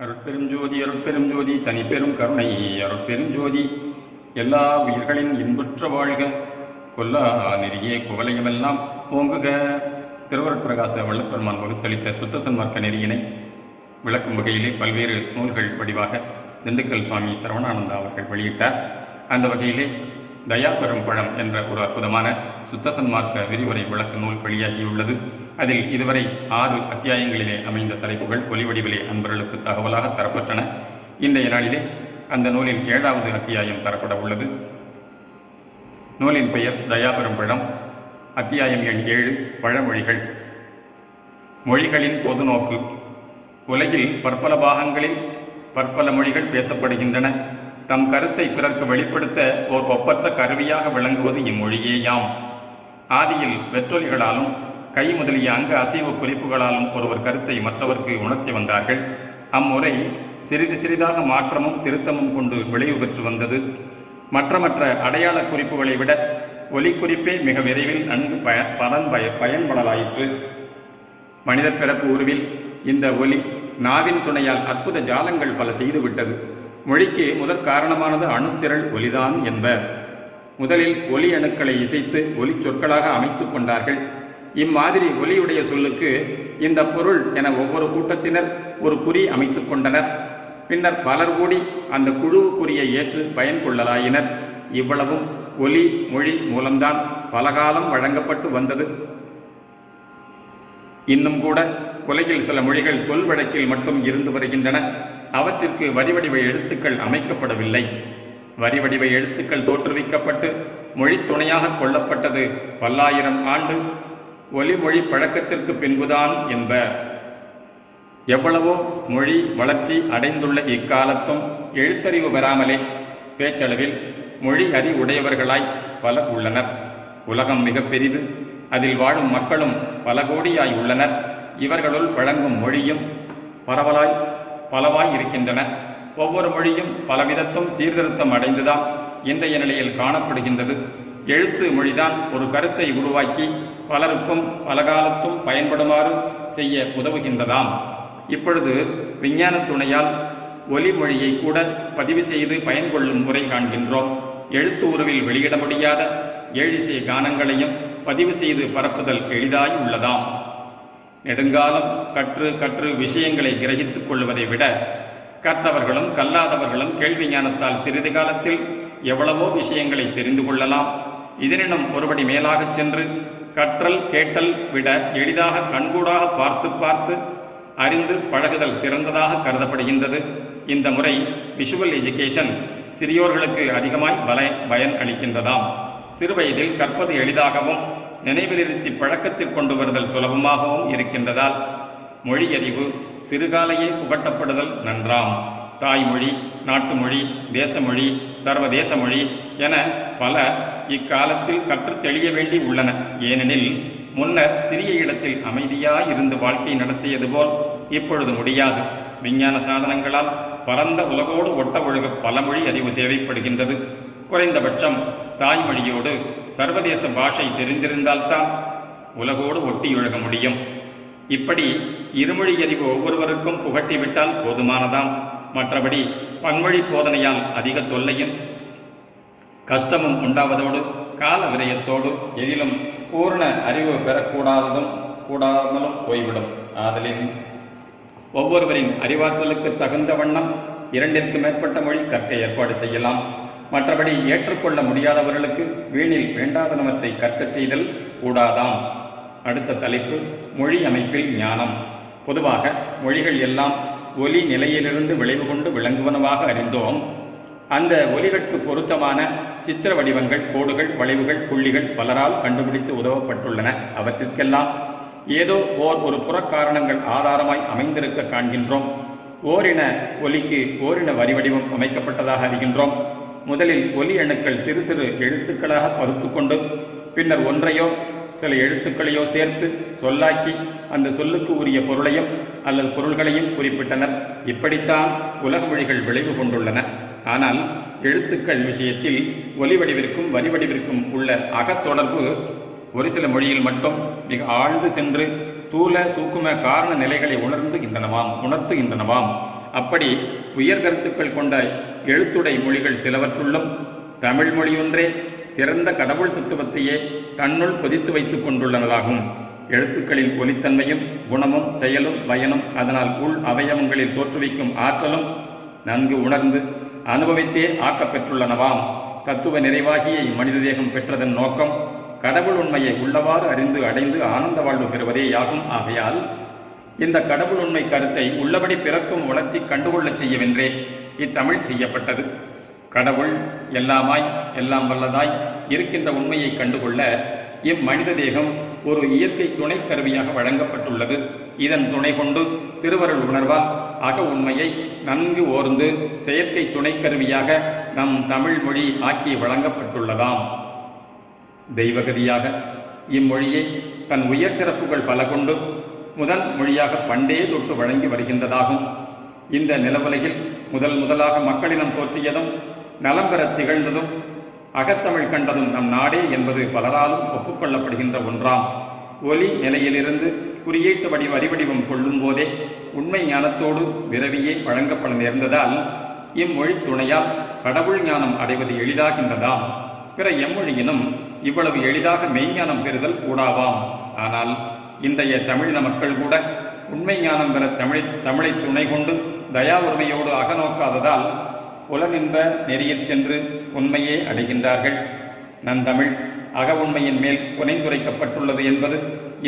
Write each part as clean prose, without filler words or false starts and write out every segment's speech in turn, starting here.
அருட்பெரும் ஜோதி அருட்பெரும் ஜோதி தனிப்பெரும் கருணை அருட்பெரும் ஜோதி எல்லா உயிர்களின் இன்புற்ற வாழ்க கொல்லா நெறியே குவலயமெல்லாம் ஓங்குக. திருவருட்பிரகாச வள்ளப்பெருமான் வகுத்தளித்த சுத்த சன்மார்க்க நெறியினை விளக்கும் வகையிலே பல்வேறு நூல்கள் வடிவாக திண்டுக்கல் சுவாமி சரவணானந்தா அவர்கள் வெளியிட்டார். அந்த வகையிலே தயாபெரும் பழம் என்ற ஒரு அற்புதமான சுத்த சன்மார்க்க விரிவுரை விளக்க நூல் வெளியாகியுள்ளது. அதில் இதுவரை 6 அத்தியாயங்களிலே அமைந்த தலைப்புகள் ஒலிவடிவிலே அன்பர்களுக்கு தகவலாக தரப்பட்டன. இன்றைய நாளிலே அந்த நூலின் 7வது அத்தியாயம் தரப்பட உள்ளது. நூலின் பெயர் தயாபெரும் பழம். அத்தியாயம் எண் 7 பழமொழிகள். மொழிகளின் பொதுநோக்கு. உலகில் பற்பல பாகங்களில் பற்பல மொழிகள் பேசப்படுகின்றன. தம் கருத்தை பிறர்க்கு வெளிப்படுத்த ஓர் ஒப்பற்ற கருவியாக விளங்குவது இம்மொழியேயாம். ஆதியில் வெற்றொலிகளாலும் கை முதலிய அங்க அசைவு குறிப்புகளாலும் ஒருவர் கருத்தை மற்றவர்க்கு உணர்த்தி வந்தார்கள். அம்முறை சிறிது சிறிதாக மாற்றமும் திருத்தமும் கொண்டு விளைவு பெற்று வந்தது. மற்ற அடையாள குறிப்புகளை விட ஒலி குறிப்பே மிக விரைவில் நன்கு பயன்படலாயிற்று. மனித பிறப்பு உருவில் இந்த ஒலி நாவின் துணையால் அற்புத ஜாலங்கள் பல செய்துவிட்டது. மொழிக்கு முதற் காரணமானது அணுத்திரள் ஒலிதான் என்ப. முதலில் ஒலி அணுக்களை இசைத்து ஒலி சொற்களாக அமைத்து கொண்டார்கள். இம்மாதிரி ஒலியுடைய சொல்லுக்கு இந்த பொருள் என ஒவ்வொரு கூட்டத்தினர் ஒரு குறி அமைத்து கொண்டனர். பின்னர் பலர் கூடி அந்த குழுவுக்குறியை ஏற்று பயன் கொள்ளலாயினர். இவ்வளவும் ஒலி மொழி மூலம்தான் பலகாலம் வழங்கப்பட்டு வந்தது. இன்னும் கூட உலகில் சில மொழிகள் சொல் வழக்கில் மட்டும் இருந்து வருகின்றன. அவற்றிற்கு வரிவடிவ எழுத்துக்கள் அமைக்கப்படவில்லை. வரிவடிவ எழுத்துக்கள் தோற்றுவிக்கப்பட்டு மொழி துணையாக கொள்ளப்பட்டது பல்லாயிரம் ஆண்டு ஒலிமொழி பழக்கத்திற்கு பின்புதான் என்ப. எவ்வளவோ மொழி வளர்ச்சி அடைந்துள்ள இக்காலத்தும் எழுத்தறிவு பெறாமலே பேச்சளவில் மொழி அறிவுடையவர்களாய் பலர் உள்ளனர். உலகம் மிக பெரிது. அதில் வாழும் மக்களும் பல கோடியாய் உள்ளனர். இவர்களுள் வழங்கும் மொழியும் பலவாய் இருக்கின்றன. ஒவ்வொரு மொழியும் பலவிதத்தும் சீர்திருத்தம் அடைந்துதான் இன்றைய நிலையில் காணப்படுகின்றது. எழுத்து மொழிதான் ஒரு கருத்தை உருவாக்கி பலருக்கும் பலகாலத்தும் பயன்படுமாறு செய்ய உதவுகின்றதாம். இப்பொழுது விஞ்ஞான துணையால் ஒலி மொழியை கூட பதிவு செய்து பயன்கொள்ளும் முறை காண்கின்றோம். எழுத்து உருவில் வெளியிட முடியாத ஏழிசை கானங்களையும் பதிவு செய்து பரப்புதல் எளிதாய் உள்ளதாம். நெடுங்காலம் கற்று விஷயங்களை கிரகித்துக் கொள்வதை விட கற்றவர்களும் கல்லாதவர்களும் கேள்வி ஞானத்தால் சிறிது காலத்தில் எவ்வளவோ விஷயங்களை தெரிந்து கொள்ளலாம். இதனினும் ஒருபடி மேலாகச் சென்று கற்றல் கேட்டல் விட எளிதாக கண்கூடாக பார்த்து அறிந்து பழகுதல் சிறந்ததாக கருதப்படுகின்றது. இந்த முறை விஷுவல் எஜுகேஷன் சிறியோர்களுக்கு அதிகமாய் பயன் அளிக்கின்றதாம். சிறுவயதில் கற்பது எளிதாகவும் நினைவிலிருத்தி பழக்கத்தில் கொண்டு வருதல் சுலபமாகவும் இருக்கின்றதால் மொழி அறிவு சிறுகாலையே புகட்டப்படுதல் நன்றாம். தாய்மொழி, நாட்டு மொழி, தேசமொழி, சர்வதேச மொழி என பல இக்காலத்தில் கற்று தெளிய வேண்டி உள்ளன. ஏனெனில் முன்னர் சிறிய இடத்தில் அமைதியாய் இருந்து வாழ்க்கை நடத்தியது போல் இப்பொழுது முடியாது. விஞ்ஞான சாதனங்களால் பரந்த உலகோடு ஒட்ட ஒழுக பல மொழி அறிவு தேவைப்படுகின்றது. குறைந்தபட்சம் தாய்மொழியோடு சர்வதேச பாஷை தெரிந்திருந்தால்தான் உலகோடு ஒட்டியொழுக முடியும். இப்படி இருமொழி அறிவு ஒவ்வொருவருக்கும் புகட்டிவிட்டால் போதுமானதாம். மற்றபடி பன்மொழி போதனையால் அதிக தொல்லையும் கஷ்டமும் உண்டாவதோடு கால விரயத்தோடு எதிலும் பூர்ண அறிவு கூடாமலும் போய்விடும். ஆதலின் ஒவ்வொருவரின் அறிவாற்றலுக்கு தகுந்த வண்ணம் 2ற்கு மேற்பட்ட மொழி கற்க ஏற்பாடு செய்யலாம். மற்றபடி ஏற்றுக்கொள்ள முடியாதவர்களுக்கு வீணில் வேண்டாதனவற்றை கற்கச் செய்தல் கூடாதாம். அடுத்த தலைப்பு மொழி அமைப்பில் ஞானம். பொதுவாக மொழிகள் எல்லாம் ஒலி நிலையிலிருந்து விளைவு கொண்டு விளங்குவனவாக அறிந்தோம். அந்த ஒலிகளுக்கு பொருத்தமான சித்திர வடிவங்கள், கோடுகள், வளைவுகள், புள்ளிகள் பலரால் கண்டுபிடித்து உதவப்பட்டுள்ளன. அவற்றிற்கெல்லாம் ஏதோ ஒரு புறக்காரணங்கள் ஆதாரமாய் அமைந்திருக்க காண்கின்றோம். ஓரின ஒலிக்கு ஓரின வரிவடிவம் அமைக்கப்பட்டதாக அறிகின்றோம். முதலில் ஒலி அணுக்கள் சிறு சிறு எழுத்துக்களாக பகுத்து கொண்டு பின்னர் ஒன்றையோ சில எழுத்துக்களையோ சேர்த்து சொல்லாக்கி அந்த சொல்லுக்கு உரிய பொருளையும் அல்லது பொருள்களையும் குறிப்பிட்டனர். இப்படித்தான் உலக மொழிகள் விளைவு கொண்டுள்ளன. ஆனால் எழுத்துக்கள் விஷயத்தில் ஒலி வடிவிற்கும் வரி வடிவிற்கும் உள்ள அகத்தொடர்பு ஒரு சில மொழியில் மட்டும் மிக ஆழ்ந்து சென்று தூல சூக்கும காரண நிலைகளை உணர்த்துகின்றனவாம். அப்படி உயர் கருத்துக்கள் கொண்ட எழுத்துடை மொழிகள் சிலவற்றுள்ளும் தமிழ் மொழியொன்றே சிறந்த கடவுள் தத்துவத்தையே தன்னுள் பொதித்து வைத்துக் கொண்டுள்ளனதாகும். எழுத்துக்களின் ஒலித்தன்மையும் குணமும் செயலும் பயனும் அதனால் உள் அவயவங்களில் தோற்றுவிக்கும் ஆற்றலும் நன்கு உணர்ந்து அனுபவித்தே ஆக்கப்பெற்றுள்ளனவாம். தத்துவ நிறைவாகிய இம்மனித தேகம் பெற்றதன் நோக்கம் கடவுள் உண்மையை உள்ளவாறு அறிந்து அடைந்து ஆனந்த வாழ்வு பெறுவதேயாகும். ஆகையால் இந்த கடவுள் உண்மை கருத்தை உள்ளபடி பிறக்கும் வளர்த்தி கண்டுகொள்ளச் செய்யவென்றே இத்தமிழ் செய்யப்பட்டது. கடவுள் எல்லாமாய் எல்லாம் வல்லதாய் இருக்கின்ற உண்மையை கண்டுகொள்ள இம்மனித தேகம் ஒரு இயற்கை துணை கருவியாக வழங்கப்பட்டுள்ளது. இதன் துணை கொண்டு திருவருள் உணர்வால் அக உண்மையை நன்கு ஓர்ந்து செயற்கை துணை கருவியாக நம் தமிழ் மொழி ஆக்கி வழங்கப்பட்டுள்ளதாம். தெய்வகதியாக இம்மொழியை தன் உயர் சிறப்புகள் பல கொண்டு முதல் மொழியாக பண்டே தொட்டு வழங்கி வருகின்றதாகும். இந்த நிலவுலகில் முதலாக மக்களினம் தோற்றியதும் நலம் பெற திகழ்ந்ததும் அகத்தமிழ் கண்டதும் நம் நாடே என்பது பலராலும் ஒப்புக்கொள்ளப்படுகின்ற ஒன்றாம். ஒலி நிலையிலிருந்து குறியீட்டு வடிவம் கொள்ளும் போதே உண்மை ஞானத்தோடு விரவியே வழங்கப்பட நேர்ந்ததால் இம்மொழி துணையால் கடவுள் ஞானம் அடைவது எளிதாகின்றதாம். பிற எம்மொழியினும் இவ்வளவு எளிதாக மெய்ஞானம் பெறுதல் கூடாவாம். ஆனால் இன்றைய தமிழின மக்கள் கூட உண்மை ஞானம் பெற தமிழை துணை கொண்டு தயா உரிமையோடு அகநோக்காததால் புலனின்ப நெறியில் சென்று உண்மையே அடைகின்றார்கள். நந்தமிழ் அக உண்மையின் மேல் புனைந்துரைக்கப்பட்டுள்ளது என்பது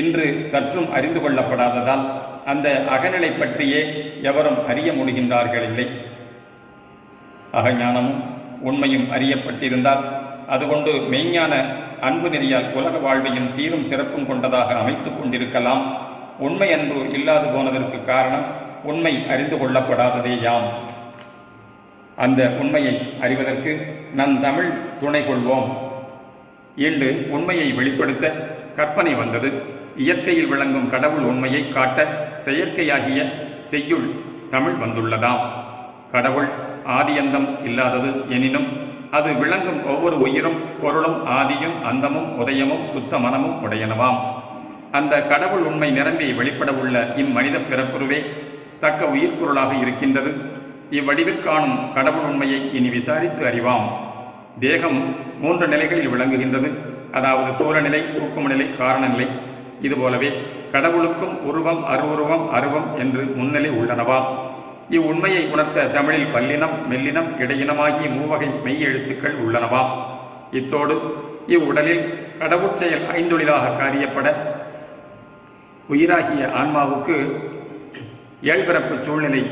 இன்று சற்றும் அறிந்து கொள்ளப்படாததால் அந்த அகநிலை பற்றியே எவரும் அறிய முடிகின்றார்கள் இல்லை. அகஞானமும் உண்மையும் அறியப்பட்டிருந்தால் அதுகொண்டு மெய்ஞான அன்பு நெறியால் உலக வாழ்வையும் சீரும் சிறப்பும் கொண்டதாக அமைத்துக் கொண்டிருக்கலாம். உண்மை அன்பு இல்லாது போனதற்கு காரணம் உண்மை அறிந்து கொள்ளப்படாததேயாம். அந்த உண்மையை அறிவதற்கு நம் தமிழ் துணை கொள்வோம். இன்று உண்மையை வெளிப்படுத்த கற்பனை வந்தது. இயற்கையில் விளங்கும் கடவுள் உண்மையை காட்ட செயற்கையாகிய செய்யுள் தமிழ் வந்துள்ளதாம். கடவுள் ஆதியந்தம் இல்லாதது எனினும் அது விளங்கும் ஒவ்வொரு உயிரும் பொருளும் ஆதியும் அந்தமும் உதயமும் சுத்த மனமும் உடையனவாம். அந்த கடவுள் உண்மை நிரம்பி வெளிப்பட உள்ள இம்மனித பிறப்புருவே தக்க உயிர் பொருளாக இருக்கின்றது. இவ்வடிவில் காணும் கடவுள் உண்மையை இனி விசாரித்து அறிவாம். தேகம் 3 நிலைகளில் விளங்குகின்றது. அதாவது தூலநிலை, சூக்கும நிலை, காரண நிலை. இதுபோலவே கடவுளுக்கும் உருவம், அருவுருவம், அருவம் என்று முன்னிலை உள்ளனவாம். இவ்வுண்மையை உணர்த்த தமிழில் பல்லினம், மெல்லினம், இடையினமாகிய 3 வகை மெய் எழுத்துக்கள் உள்ளனவாம். இத்தோடு இவ்வுடலில் கடவுட்செயல் 5 காரியப்பட உயிராகிய ஆன்மாவுக்கு ஏழ்பிறப்பு சூழ்நிலை,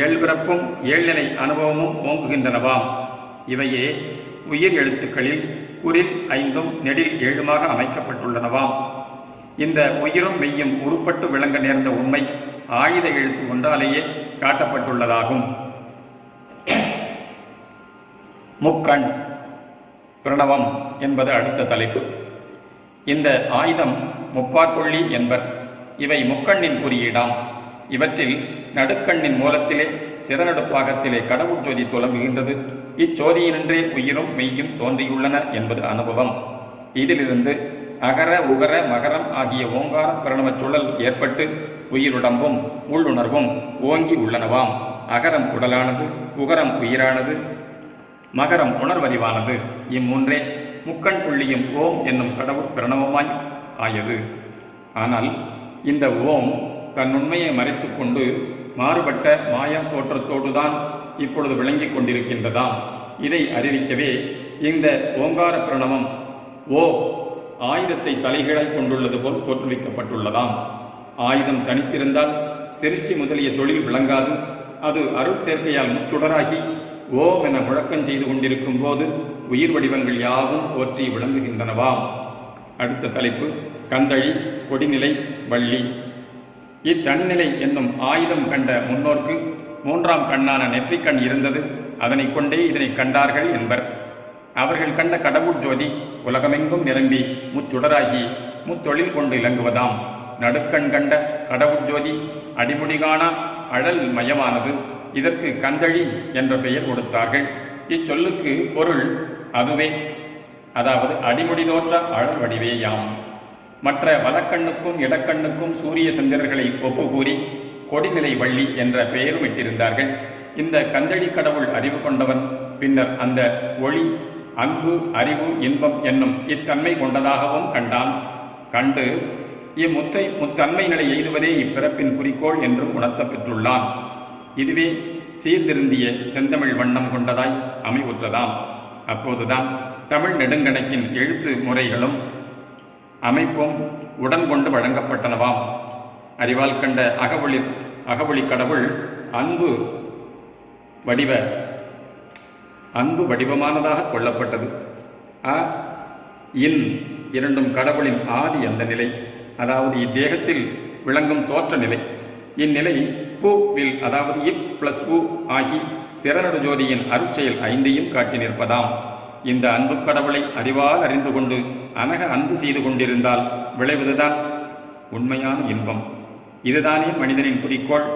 ஏழ்பிறப்பும் ஏழ்நிலை அனுபவமும் ஓங்குகின்றனவாம். இவையே உயிர் எழுத்துக்களில் குறில் 5ம் நெடில் 7மாக அமைக்கப்பட்டுள்ளனவாம். இந்த உயிரும் மெய்யும் உருப்பட்டு விளங்க நேர்ந்த உண்மை ஆயுத எழுத்து ஒன்றாலேயே காட்டப்பட்டுள்ளதாகும். முக்கண் பிரணவம் என்பது அடுத்த தலைப்பு. இந்த ஆயுதம் முப்பாற்புள்ளி என்பர். இவை முக்கண்ணின் குறியீடாம். இவற்றில் நடுக்கண்ணின் மூலத்திலே சிறநடுப்பாகத்திலே கடவுள் ஜோதி துலங்குகின்றது. இச்சோதியினின்றே உயிரும் மெய்யும் தோன்றியுள்ளன என்பது அனுபவம். இதிலிருந்து அகர உகர மகரம் ஆகிய ஓங்கார பிரணவச் சுழல் ஏற்பட்டு உயிருடம்பும் உள்ளுணர்வும் ஓங்கி உள்ளனவாம். அகரம் உடலானது, உகரம் உயிரானது, மகரம் உணர்வறிவானது. இம்மூன்றே முக்கண் புள்ளியும் ஓம் என்னும் கடவுள் பிரணவமாய் ஆயது. ஆனால் இந்த ஓம் தன் உண்மையை மறைத்து கொண்டு மாறுபட்ட மாயா தோற்றத்தோடுதான் இப்பொழுது விளங்கிக் கொண்டிருக்கின்றதாம். இதை அறிவிக்கவே இந்த ஓங்கார பிரணவம் ஓ ஆயுதத்தை தலைகீழாய் கொண்டுள்ளது போல் தோற்றுவிக்கப்பட்டுள்ளதாம். ஆயுதம் தனித்திருந்தால் சிருஷ்டி முதலிய தொழில் விளங்காது. அது அருள் சேர்க்கையால் முச்சுடராகி ஓம் என முழக்கம் செய்து கொண்டிருக்கும் போது உயிர் வடிவங்கள் யாவும் தோற்றி விளங்குகின்றனவாம். அடுத்த தலைப்பு கந்தழி, கொடிநிலை, வள்ளி. இத்தனிநிலை என்னும் ஆயுதம் கண்ட முன்னோர்க்கு 3ஆம் கண்ணான நெற்றிக்கண் இருந்தது. அதனை கொண்டே இதனை கண்டார்கள் என்பர். அவர்கள் கண்ட கடவுள் ஜோதி உலகமெங்கும் நிரம்பி முச்சுடராகி முத்தொழில் கொண்டு இலங்குவதாம். நடுக்கண் கண்ட கடவுள் ஜோதி அடிமுடிகானா அழல் மயமானது. இதற்கு கந்தழி என்ற பெயர் கொடுத்தார்கள். இச்சொல்லுக்கு பொருள் அதுவே, அதாவது அடிமுடி தோற்ற அழல் வடிவேயாம். மற்ற வலக்கண்ணுக்கும் இடக்கண்ணுக்கும் சூரிய சந்திரர்களை ஒப்புகூறி கொடிநிலை வள்ளி என்ற பெயரும் இட்டிருந்தார்கள். இந்த கந்தழி கடவுள் அறிவு கொண்டவன் பின்னர் அந்த ஒளி அன்பு, அறிவு, இன்பம் என்னும் இத்தன்மை கொண்டதாகவும் கண்டான். கண்டு முத்தன்மை நிலை எய்துவதே இப்பிறப்பின் குறிக்கோள் என்றும் உணர்த்த பெற்றுள்ளான். இதுவே சீர்திருந்திய செந்தமிழ் வண்ணம் கொண்டதாய் அமைவுற்றதாம். அப்போதுதான் தமிழ் நெடுங்கணக்கின் எழுத்து முறைகளும் அமைப்பும் உடன் கொண்டு வழங்கப்பட்டனவாம். அறிவால் கண்ட அகவொளி கடவுள் அன்பு வடிவமானதாக கொள்ளப்பட்டது. இன் இரண்டும் கடவுளின் ஆதி அந்த நிலை, அதாவது இத்தேகத்தில் விளங்கும் தோற்ற நிலை. இந்நிலை வில், அதாவது இப் பிளஸ் உ ஆகி சிறநடு ஜோதியின் அருட்செயல் 5ஐயும் காட்டி நிற்பதாம். இந்த அன்பு கடவுளை அறிவால் அறிந்து கொண்டு அனக அன்பு செய்து கொண்டிருந்தால் விளைவதுதான் உண்மையான இன்பம். இதுதானே மனிதனின் குறிக்கோள்.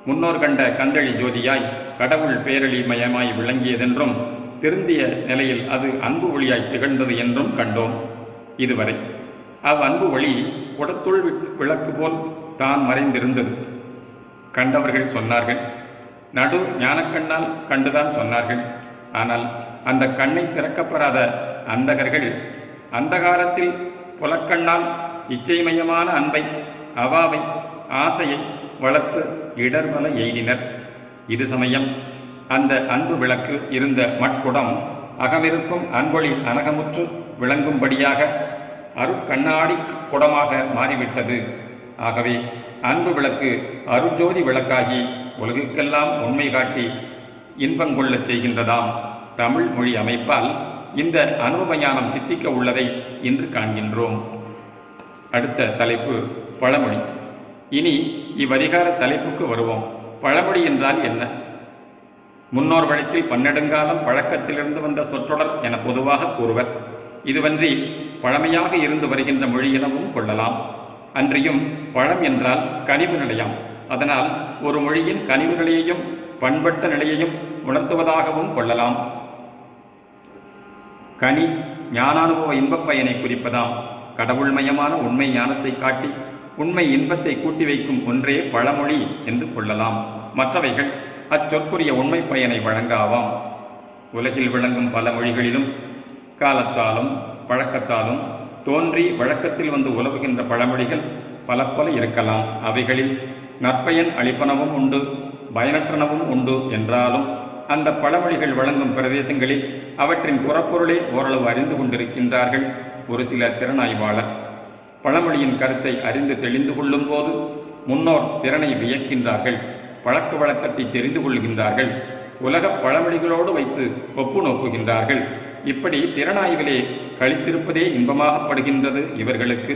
முன்னோர் கண்ட கந்தழி ஜோதியாய் கடவுள் பேரளி மயமாய் விளங்கியதென்றும் திருந்திய நிலையில் அது அன்பு ஒளியாய் திகழ்ந்தது என்றும் கண்டோம். இதுவரை அவ்வன்பு ஒளி குடத்துள் விளக்கு போல் தான் மறைந்திருந்தது. கண்டவர்கள் சொன்னார்கள், நடு ஞானக்கண்ணால் கண்டுதான் சொன்னார்கள். ஆனால் அந்த கண்ணை திறக்கப்பெறாத அந்தகர்கள் அந்தகாரத்தில் புலக்கண்ணால் இச்சைமயமான அன்பை, அவாவை, ஆசையை வளர்த்து இடர்பல எய்தினர். இது சமயம் அந்த அன்பு விளக்கு இருந்த மட்குடம் அகமிருக்கும் அன்பொளி அனகமுற்று விளங்கும்படியாக அருட்கண்ணாடி குடமாக மாறிவிட்டது. ஆகவே அன்பு விளக்கு அருட்ஜோதி விளக்காகி உலகுக்கெல்லாம் உண்மை காட்டி இன்பங்கொள்ளச் செய்கின்றதாம். தமிழ் மொழி அமைப்பால் இந்த அனுபவ ஞானம் சித்திக்க உள்ளதை இன்று காண்கின்றோம். அடுத்த தலைப்பு பழமொழி. இனி இவ்வதிகார தலைப்புக்கு வருவோம். பழமொழி என்றால் என்ன? முன்னோர் வழக்கில் பன்னெடுங்காலம் பழக்கத்திலிருந்து வந்த சொற்றொடர் என பொதுவாக கூறுவர். இதுவன்றி பழமையாக இருந்து வருகின்ற மொழி எனவும் கொள்ளலாம். அன்றியும் பழம் என்றால் கனிவு நிலையாம். அதனால் ஒரு மொழியின் கனிவு நிலையையும் பண்பட்ட நிலையையும் உணர்த்துவதாகவும் கொள்ளலாம். கனி ஞானானுபவ இன்பப் பயனை குறிப்பதாம். கடவுள்மயமான உண்மை ஞானத்தை காட்டி உண்மை இன்பத்தை கூட்டி வைக்கும் ஒன்றே பழமொழி என்று கொள்ளலாம். மற்றவைகள் அச்சொற்குரிய உண்மை பயனை வழங்காவாம். உலகில் விளங்கும் பல மொழிகளிலும் காலத்தாலும் பழக்கத்தாலும் தோன்றி வழக்கத்தில் வந்து உலவுகின்ற பழமொழிகள் பல இருக்கலாம். அவைகளில் நற்பயன் அளிப்பனவும் உண்டு, பயனற்றனவும் உண்டு என்றாலும் அந்த பழமொழிகள் வழங்கும் பிரதேசங்களில் அவற்றின் புறப்பொருளே ஓரளவு அறிந்து கொண்டிருக்கின்றார்கள் ஒரு சில திறனாய்வாளர். பழமொழியின் கருத்தை அறிந்து தெளிந்து கொள்ளும் போது முன்னோர் திறனை வியக்கின்றார்கள், பழக்க வழக்கத்தை தெரிந்து கொள்கின்றார்கள், உலக பழமொழிகளோடு வைத்து ஒப்பு நோக்குகின்றார்கள். இப்படி திறனாய்விலே கழித்திருப்பதே இன்பமாகப்படுகின்றது இவர்களுக்கு.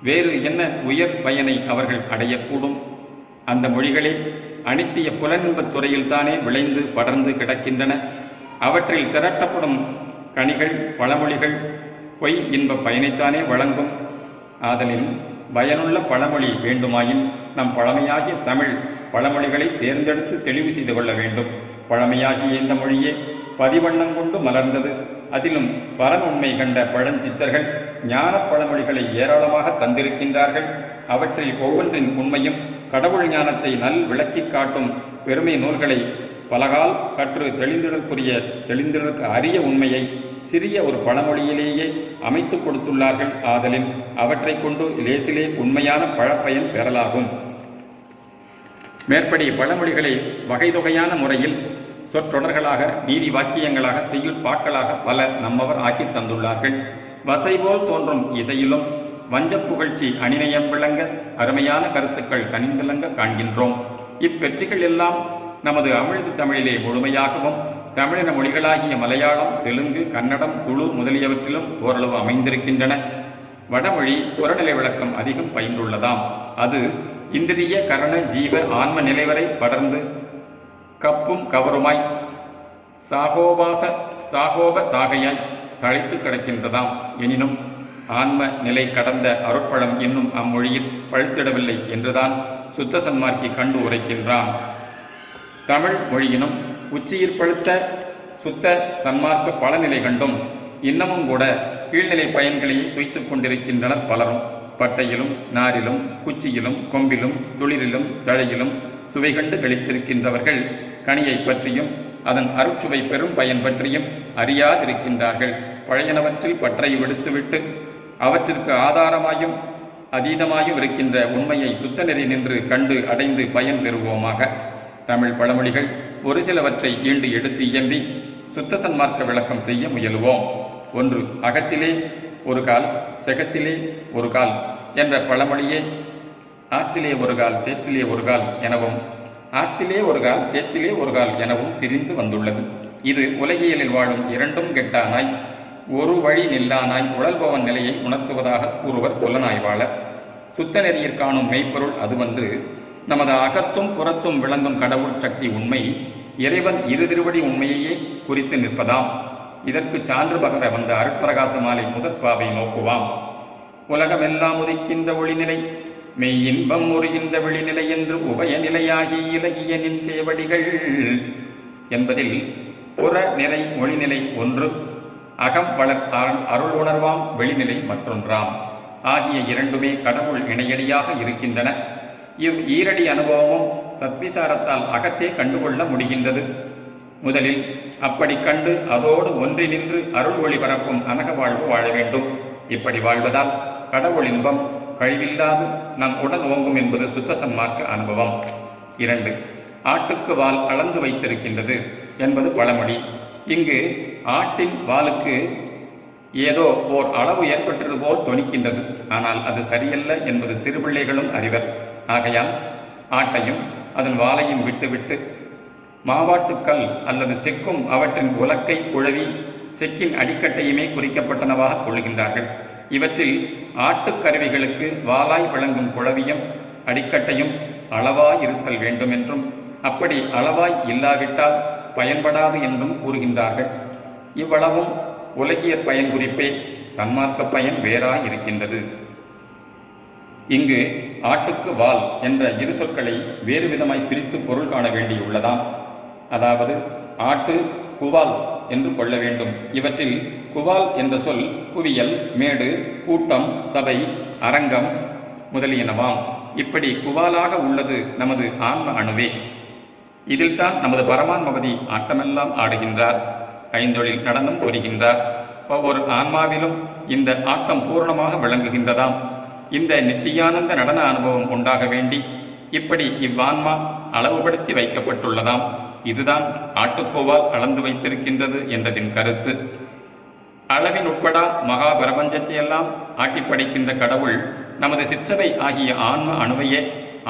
வேறு என்ன உயர் பயனை அவர்கள் அடையக்கூடும்? அந்த மொழிகளே அனித்திய புலனின்பத் துறையில்தானே விளைந்து படர்ந்து கிடக்கின்றன. அவற்றில் திரட்டப்படும் கனிகள் பழமொழிகள் பொய் இன்ப பயனைத்தானே வழங்கும். ஆதலின் பயனுள்ள பழமொழி வேண்டுமாயின் நம் பழமையாகிய தமிழ் பழமொழிகளை தேர்ந்தெடுத்து தெளிவு செய்து கொள்ள வேண்டும். பழமையாகிய இந்த மொழியே பதிவண்ணம் கொண்டு மலர்ந்தது. அதிலும் பரனுண்மை கண்ட பழஞ்சித்தர்கள் ஞான பழமொழிகளை ஏராளமாக தந்திருக்கின்றார்கள். அவற்றில் ஒவ்வொன்றின் உண்மையும் கடவுள் ஞானத்தை நல் விளக்கி காட்டும் பெருமை நூல்களை பலகால் கற்று தெளிந்திடற்கு அரிய உண்மையை சிறிய ஒரு பழமொழியிலேயே அமைத்து கொடுத்துள்ளார்கள். ஆதலின் அவற்றை கொண்டு லேசிலே உண்மையான பழப்பயன் பெறலாகும். மேற்படி பழமொழிகளை வகைதொகையான முறையில் சொற்றொடர்களாக, நீதி வாக்கியங்களாக, செய்யுள் பாக்களாக பல நம்மவர் ஆக்கி தந்துள்ளார்கள். வசைபோல் தோன்றும் இசையிலும் வஞ்ச புகழ்ச்சி அணிநயம் விளங்க அருமையான கருத்துக்கள் கனிந்திலங்க காண்கின்றோம். இப்பெற்றிகள் எல்லாம் நமது அமிழ்து தமிழிலே முழுமையாகவும் தமிழின மொழிகளாகிய மலையாளம், தெலுங்கு, கன்னடம், துளு முதலியவற்றிலும் ஓரளவு அமைந்திருக்கின்றன. வடமொழி புறநிலை விளக்கம் அதிகம் பயின்றுள்ளதாம். அது இந்திரிய கரண ஜீவ ஆன்ம நிலை வரை படர்ந்து கப்பும் கவருமாய் சாகோப சாகையாய் தழைத்து கிடக்கின்றதாம். எனினும் ஆன்ம நிலை கடந்த அருட்பழம் இன்னும் அம்மொழியில் பழுத்திடவில்லை என்றுதான் சுத்த சன்மார்க்கி கண்டு உரைக்கின்றான். தமிழ் மொழியினும் உச்சியில் பழுத்த சுத்த சன்மார்க்க பல நிலை கண்டும் இன்னமும் கூட கீழ்நிலை பயன்களையே துய்த்து கொண்டிருக்கின்றனர் பலரும். பட்டையிலும் நாரிலும் குச்சியிலும் கொம்பிலும் துளிரிலும் தழையிலும் சுவை கண்டு களித்திருக்கின்றவர்கள் கனியை பற்றியும் அதன் அருட்சுவை பெரும் பயன் பற்றியும் அறியாதிருக்கின்றார்கள். பழையனவற்றில் பற்றை விடுத்துவிட்டு அவற்றிற்கு ஆதாரமாயும் அதீதமாயும் இருக்கின்ற உண்மையை சுத்தநெறி நின்று கண்டு அடைந்து பயன் பெறுவோமாக. தமிழ் பழமொழிகள் ஒரு சிலவற்றை ஈண்டு எடுத்து இயம்பி சுத்த சன்மார்க்க விளக்கம் செய்ய முயலுவோம். 1. அகத்திலே ஒரு கால் செகத்திலே ஒரு கால் என்ற பழமொழியே ஆற்றிலே ஒரு கால் சேற்றிலே ஒரு கால் எனவும் ஆற்றிலே ஒரு கால் சேற்றிலே ஒரு கால் எனவும் திரிந்து வந்துள்ளது. இது உலகியலில் வாழும் இரண்டும் கெட்டானாய் ஒரு வழி நில்லானாய் உழல்பவன் நிலையை உணர்த்துவதாக கூறுவர் புலனாய்வாளர். சுத்த நெறியிற் காணும் மெய்ப்பொருள் அதுவன்று நமது அகத்தும் புறத்தும் விளங்கும் கடவுள் சக்தி உண்மை இறைவன் இரு திருவடி உண்மையையே குறித்து நிற்பதாம். இதற்கு சான்று பகர வந்த அருட்பிரகாச மாலை முதற்பாவை நோக்குவாம். உலகமெல்லாம் உதிக்கின்ற ஒளிநிலை மெய் இன்பம் முறுகின்ற வெளிநிலை என்று உபயநிலையாகி இலகியனின் சேவடிகள் என்பதில் புற நிறை மொழிநிலை ஒன்று, அகம் வளர் அருள் உணர்வாம் வெளிநிலை மற்றொன்றாம். ஆகிய இரண்டுமே கடவுள் இணையடியாக இருக்கின்றன. இவ் ஈரடி அனுபவமும் சத்விசாரத்தால் அகத்தே கண்டுகொள்ள முடிகின்றது. முதலில் அப்படி கண்டு அதோடு ஒன்றி நின்று அருள் ஒளி பரப்பும் அனக வாழ்வு வாழ வேண்டும். இப்படி வாழ்வதால் கடவுள் இன்பம் கழிவில்லாது நம் உடன் ஓங்கும் என்பது சுத்த சன்மார்க்க அனுபவம். 2. ஆட்டுக்கு வால் அளந்து வைத்திருக்கின்றது என்பது பழமொழி. இங்கு ஆட்டின் வாலுக்கு ஏதோ ஓர் அளவு ஏற்பட்டது போல் தொனிக்கின்றது. ஆனால் அது சரியல்ல என்பது சிறுபிள்ளைகளும் அறிவர். ஆகையால் ஆட்டையும் அதன் வாலையும் விட்டுவிட்டு மாவாட்டுக்கல் அல்லது செக்கும் அவற்றின் உலக்கை குழவி செக்கின் அடிக்கட்டையுமே குறிக்கப்பட்டனவாக கொள்ளுகின்றார்கள். இவற்றில் ஆட்டுக்கருவிகளுக்கு வாலாய் விளங்கும் குழவியும் அடிக்கட்டையும் அளவாய் இருத்தல் வேண்டும் என்றும் அப்படி அளவாய் இல்லாவிட்டால் பயன்படாது என்றும் கூறுகின்றார்கள். இவ்வளவும் உலகியற் பயன் குறிப்பே, சன்மார்க்க பயன் வேறாய் இருக்கின்றது. இங்கு ஆட்டுக்கு வால் என்ற இரு சொற்களை வேறு விதமாய் பிரித்து பொருள் காண வேண்டியுள்ளதாம். அதாவது ஆட்டு குவால் என்று கொள்ள வேண்டும். இவற்றில் குவால் என்ற சொல் குவியல், மேடு, கூட்டம், சபை, அரங்கம் முதலியனவாம். இப்படி குவாலாக உள்ளது நமது ஆன்ம அணுவே. இதில்தான் நமது பரமான்மபதி ஆட்டமெல்லாம் ஆடுகின்றார், ஐந்தொழில் நடனம் புரிகின்றார். ஒவ்வொரு ஆன்மாவிலும் இந்த ஆட்டம் பூர்ணமாக விளங்குகின்றதாம். இந்த நித்தியானந்த நடன அனுபவம் உண்டாக வேண்டி இப்படி இவ்வான்மா அளவுபடுத்தி வைக்கப்பட்டுள்ளதாம். இதுதான் ஆட்டுக்கோவால் அளந்து வைத்திருக்கின்றது என்றதின் கருத்து. அளவின் உட்படா மகா பிரபஞ்சத்தையெல்லாம் ஆட்டிப்படைக்கின்ற கடவுள் நமது சிற்றவை ஆகிய ஆன்ம அணுவையே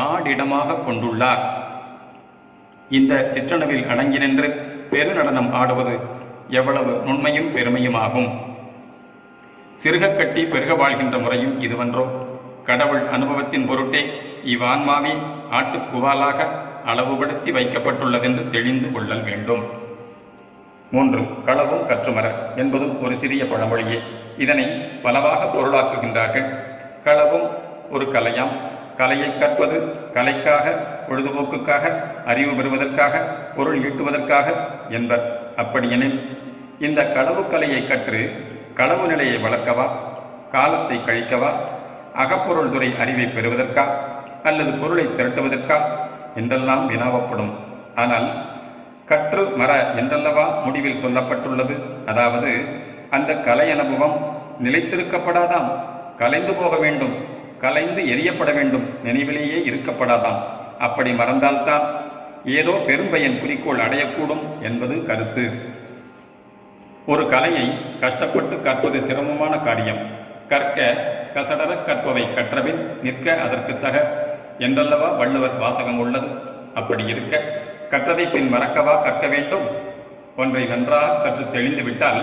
ஆடிடமாக கொண்டுள்ளார். இந்த சிற்றணுவில் அடங்கி நின்று பெருநடனம் ஆடுவது எவ்வளவு நுண்மையும் பெருமையுமாகும். சிறுக கட்டி பெருக வாழ்கின்ற முறையும் இதுவன்றோ. கடவுள் அனுபவத்தின் பொருட்டே இவ்வான்மாவே ஆட்டுக்குவாலாக அளவுபடுத்தி வைக்கப்பட்டுள்ளதென்று தெளிந்து கொள்ளல் வேண்டும். 3. களவும் கற்றுமர என்பதும் ஒரு சிறிய பழமொழியே. இதனை பலவாக பொருளாக்குகின்றார்கள். களவும் ஒரு கலையாம். கலையை கற்பது கலைக்காக, பொழுதுபோக்குக்காக, அறிவு பெறுவதற்காக, பொருள் ஈட்டுவதற்காக என்பர். அப்படியெனில் இந்த களவு கலையை கற்று களவு நிலையை வளர்க்கவா, காலத்தை கழிக்கவா, அகப்பொருள் துறை அறிவை பெறுவதற்கா அல்லது பொருளை திரட்டுவதற்கா என்றெல்லாம் வினாவப்படும். ஆனால் கற்று மர என்றல்லவா முடிவில் சொல்லப்பட்டுள்ளது. அதாவது அந்த கலை அனுபவம் நிலைத்திருக்கப்படாதாம், கலைந்து போக வேண்டும், கலைந்து எரியப்பட வேண்டும், நினைவிலேயே இருக்கப்படாதாம். அப்படி மறந்தால்தான் ஏதோ பெரும்பயன் குறிக்கோள் அடையக்கூடும் என்பது கருத்து. ஒரு கலையை கஷ்டப்பட்டு கற்பது சிரமமான காரியம். கற்க கசடர கற்பவை கற்றபின் நிற்க அதற்கு தக என்றல்லவா வள்ளுவர் வாசகம் உள்ளது. அப்படி இருக்க கற்றதை பின் மறக்கவா கற்க வேண்டும்? ஒன்றை நன்றாக கற்று தெளிந்து விட்டால்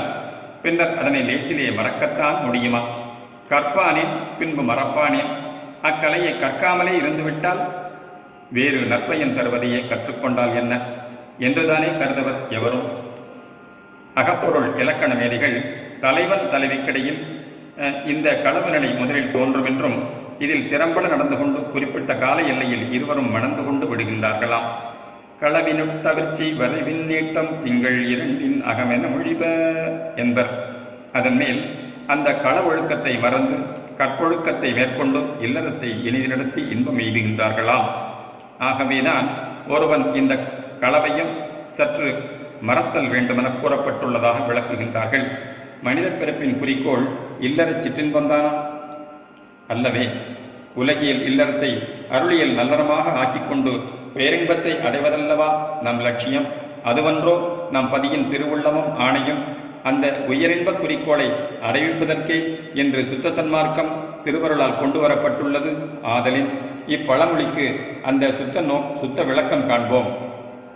பின்னர் அதனை லேசிலே மறக்கத்தான் முடியுமா? கற்பானேன் பின்பு மறப்பானேன்? அக்கலையை கற்காமலே இருந்துவிட்டால் வேறு நற்பயன் தருவதையே கற்றுக்கொண்டால் என்ன என்றுதானே கருதவர் எவரும். அகப்பொருள் இலக்கண மேதைகள் தலைவன் தலைவிக்கிடையில் இந்த களவு நிலை முதலில் தோன்றும் என்றும் இதில் திறம்பட நடந்து கொண்டு குறிப்பிட்ட கால எல்லையில் இருவரும் மணந்து கொண்டு விடுகின்றார்களாம். களவினுட்டவிர்ச்சி வரைவின் நீட்டம் திங்கள் இரண்டின் அகமென மொழிப என்பர். அதன் மேல் அந்த கள ஒழுக்கத்தை மறந்து கற்பொழுக்கத்தை மேற்கொண்டு இல்லறத்தை இனிது நடத்தி இன்பம் எய்துகின்றார்களாம். ஆகவேதான் ஒருவன் இந்த களவையும் சற்று மறத்தல் வேண்டுமென கூறப்பட்டுள்ளதாக விளக்குகின்றார்கள். மனித பிறப்பின் குறிக்கோள் இல்லறச் சிற்றின்பந்தானா? அல்லவே. உலகியல் இல்லறத்தை அருளியல் நல்லறமாக ஆக்கிக்கொண்டு பேரின்பத்தை அடைவதல்லவா நம் லட்சியம். அதுவன்றோ நம் பதியின் திருவுள்ளமும் ஆணையும் அந்த உயரின்ப குறிக்கோளை அடைவிப்பதற்கே என்று சுத்த சன்மார்க்கம் திருவருளால் கொண்டு வரப்பட்டுள்ளது. ஆதலின் இப்பழமொழிக்கு அந்த சுத்த விளக்கம் காண்போம்.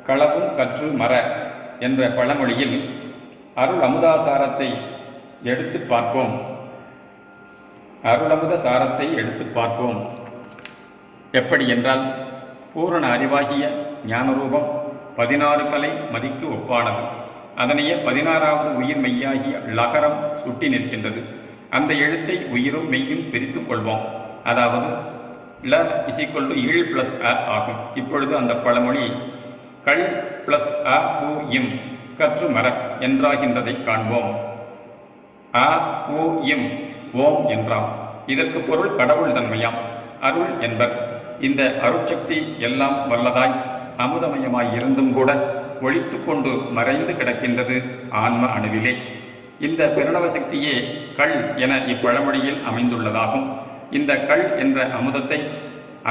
களவும் கற்று மற என்ற பழமொழியில் அருள் அமுதாசாரத்தை எடுத்து பார்ப்போம். அருளமுத சாரத்தை எடுத்து பார்ப்போம். எப்படி என்றால், பூரண அறிவாகிய ஞானரூபம் 16 கலை மதிக்கு ஒப்பானது. அதனையே 16வது உயிர் மெய்யாகிய லகரம் சுட்டி நிற்கின்றது. அந்த எழுத்தை உயிரும் மெய்யும் பிரித்து கொள்வோம். அதாவது ல = ஈழ் + அ ஆகும். இப்பொழுது அந்த பழமொழி கள் + அ உ இம் கற்று மர என்றாகின்றதை காண்போம். அ உ இம் ஓம் என்றாம். இதற்கு பொருள் கடவுள் தன்மையாம். அருள் என்பர். இந்த அருட்சக்தி எல்லாம் வல்லதாய் அமுதமயமாய் இருந்தும் கூட ஒழித்து கொண்டு மறைந்து கிடக்கின்றது ஆன்ம அணுவிலே. இந்த பிரணவ சக்தியே கள் என இப்பழமொழியில் அமைந்துள்ளதாகும். இந்த கள் என்ற அமுதத்தை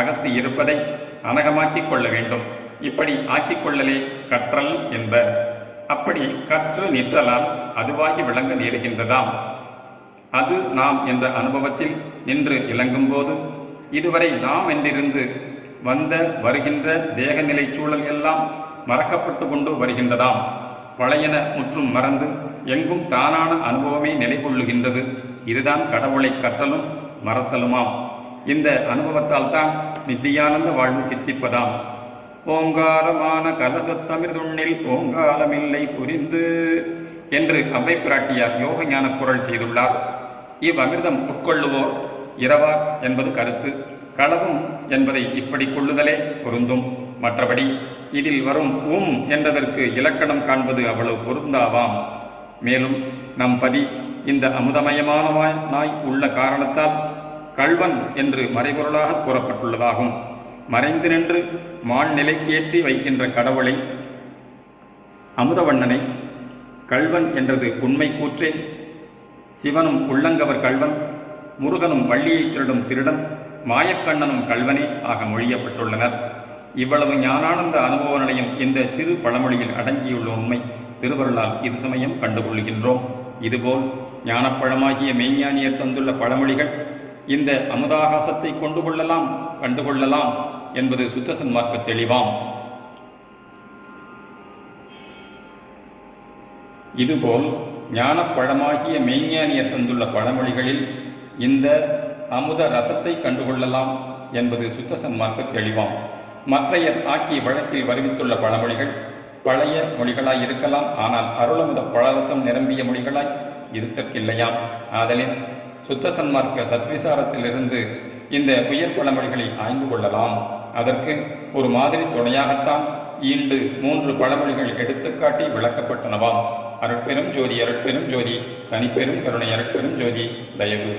அகத்து இருப்பதை அனகமாக்கிக் கொள்ள வேண்டும். இப்படி ஆக்கிக்கொள்ளலே கற்றல் என்பர். அப்படி கற்று நிற்றலால் அதுவாகி விளங்க நேருகின்றதாம். அது நாம் என்ற அனுபவத்தில் நின்று இலங்கும் போது இதுவரை நாம் என்றிருந்து வந்த வருகின்ற தேகநிலை சூழல் எல்லாம் மறக்கப்பட்டு கொண்டு வருகின்றதாம். பழையன முற்றும் மறந்து எங்கும் தானான அனுபவமே நிலை கொள்ளுகின்றது. இதுதான் கடவுளை கற்றலும் மறத்தலுமாம். இந்த அனுபவத்தால் தான் நித்தியானந்த வாழ்வு சித்திப்பதாம். ஓங்காரமான கலசத்தமிர்துண்ணில் ஓங்காலமில்லை புரிந்து என்று அவ்வை பிராட்டியார் யோக ஞான குரல் செய்துள்ளார். இவ்வமிர்தம் உட்கொள்ளுவோர் இரவார் என்பது கருத்து. களவும் என்பதை இப்படி கொள்ளுதலே பொருந்தும். மற்றபடி இதில் வரும் என்றதற்கு இலக்கணம் காண்பது அவ்வளவு பொருந்தாவாம். மேலும் நம் பதி இந்த அமுதமயமானவாய் உள்ள காரணத்தால் கள்வன் என்று மறைபொருளாக கூறப்பட்டுள்ளதாகும். மறைந்து நின்று மான்நிலைக்கேற்றி வைக்கின்ற கடவுளை அமுதவண்ணனை கள்வன் என்றது உண்மை கூற்றே. சிவனும் உள்ளங்கவர் கள்வன், முருகனும் வள்ளியை திருடும் திருடன், மாயக்கண்ணனும் கள்வனே ஆக மொழியப்பட்டுள்ளனர். இவ்வளவு ஞானானந்த அனுபவ நிலையம் இந்த சிறு பழமொழியில் அடங்கியுள்ள உண்மை திருவருளால் இது சமயம் கண்டுகொள்கின்றோம். இதுபோல் ஞானப்பழமாகிய மெய்ஞானியர் தந்துள்ள பழமொழிகள் இந்த அமுதாகாசத்தை கண்டுகொள்ளலாம் என்பது சுத்த சன்மார்க்க தெளிவாம். இதுபோல் ஞானப்பழமாகிய மெய்ஞானியர் தந்துள்ள பழமொழிகளில் இந்த அமுத ரசத்தை கண்டுகொள்ளலாம் என்பது சுத்த சன்மார்க்க தெளிவாம். மற்றையர் ஆக்கிய வழக்கில் வருவித்துள்ள பழமொழிகள் பழைய மொழிகளாய் இருக்கலாம். ஆனால் அருளமுத பழரசம் நிரம்பிய மொழிகளாய் இருத்தற்கில்லையாம். ஆதலின் சுத்த சன்மார்க்க சத்விசாரத்திலிருந்து இந்த உயர் பழமொழிகளை ஆய்ந்து கொள்ளலாம். அதற்கு ஒரு மாதிரி துணையாகத்தான் ஈண்டு 3 பழமொழிகள் எடுத்துக்காட்டி விளக்கப்பட்டனவாம். அருட்பெரும் ஜோதி அருட்பெரும் ஜோதி, தனிப்பெரும் கருணை அருட்பெரும் ஜோதி, தயவு.